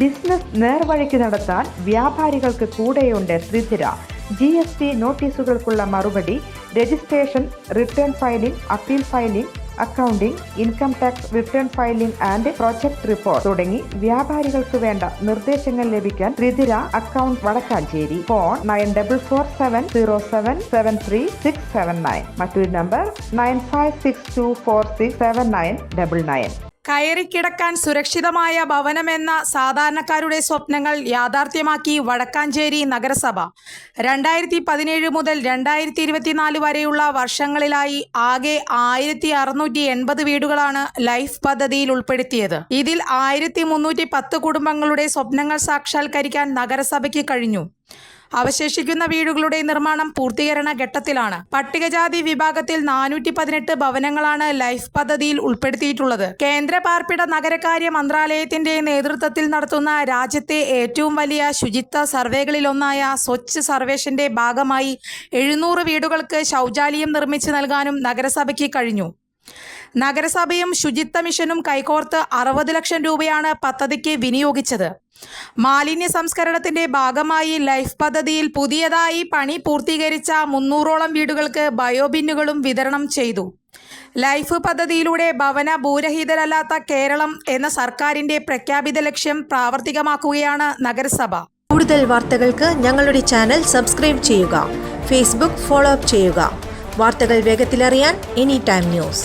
Business നേർവഴിക്ക് നടത്താൻ വ്യാപാരികൾക്ക് കൂടെയുണ്ട് ശ്രീധര. GST നോട്ടീസുകൾക്കുള്ള മറുപടി, registration, return filing, appeal filing, accounting, income tax return filing and project report തുടങ്ങി വ്യാപാരികൾക്ക് വേണ്ട നിർദ്ദേശങ്ങൾ ലഭിക്കാൻ ശ്രീധര അക്കൗണ്ട് വടക്കാഞ്ചേരി. ഫോൺ 9447077369. മറ്റൊരു നമ്പർ 9562467999. കയറിക്കിടക്കാൻ സുരക്ഷിതമായ ഭവനമെന്ന സാധാരണക്കാരുടെ സ്വപ്നങ്ങൾ യാഥാർത്ഥ്യമാക്കി വടക്കാഞ്ചേരി നഗരസഭ. 2017 മുതൽ 2024 വരെയുള്ള വർഷങ്ങളിലായി ആകെ 1680 വീടുകളാണ് ലൈഫ് പദ്ധതിയിൽ ഉൾപ്പെടുത്തിയത്. ഇതിൽ 1310 കുടുംബങ്ങളുടെ സ്വപ്നങ്ങൾ സാക്ഷാത്കരിക്കാൻ നഗരസഭയ്ക്ക് കഴിഞ്ഞു. അവശേഷിക്കുന്ന വീടുകളുടെ നിർമ്മാണം പൂർത്തീകരണ ഘട്ടത്തിലാണ്. പട്ടികജാതി വിഭാഗത്തിൽ 418 ഭവനങ്ങളാണ് ലൈഫ് പദ്ധതിയിൽ ഉൾപ്പെടുത്തിയിട്ടുള്ളത്. കേന്ദ്ര പാർപ്പിട നഗരകാര്യ മന്ത്രാലയത്തിന്റെ നേതൃത്വത്തിൽ നടത്തുന്ന രാജ്യത്തെ ഏറ്റവും വലിയ ശുചിത്വ സർവേകളിലൊന്നായ സ്വച്ഛ് സർവേഷന്റെ ഭാഗമായി 700 വീടുകൾക്ക് ശൗചാലയം നിർമ്മിച്ചു നൽകാനും നഗരസഭയ്ക്ക് കഴിഞ്ഞു. നഗരസഭയും ശുചിത്വ മിഷനും കൈകോർത്ത് 60 ലക്ഷം രൂപയാണ് പദ്ധതിക്ക് വിനിയോഗിച്ചത്. മാലിന്യ സംസ്കരണത്തിന്റെ ഭാഗമായി ലൈഫ് പദ്ധതിയിൽ പുതിയതായി പണി പൂർത്തീകരിച്ച 300ഓളം വീടുകൾക്ക് ബയോബിന്നുകളും വിതരണം ചെയ്തു. ലൈഫ് പദ്ധതിയിലൂടെ ഭവന ഭൂരഹിതരല്ലാത്ത കേരളം എന്ന സർക്കാരിന്റെ പ്രഖ്യാപിത ലക്ഷ്യം പ്രാവർത്തികമാക്കുകയാണ് നഗരസഭ. കൂടുതൽ വാർത്തകൾക്ക് ഞങ്ങളുടെ ചാനൽ സബ്സ്ക്രൈബ് ചെയ്യുക. ഫേസ്ബുക്ക് ഫോളോ അപ്പ് ചെയ്യുക. വാർത്തകൾ വേഗത്തിലറിയാൻ എനി ടൈം ന്യൂസ്.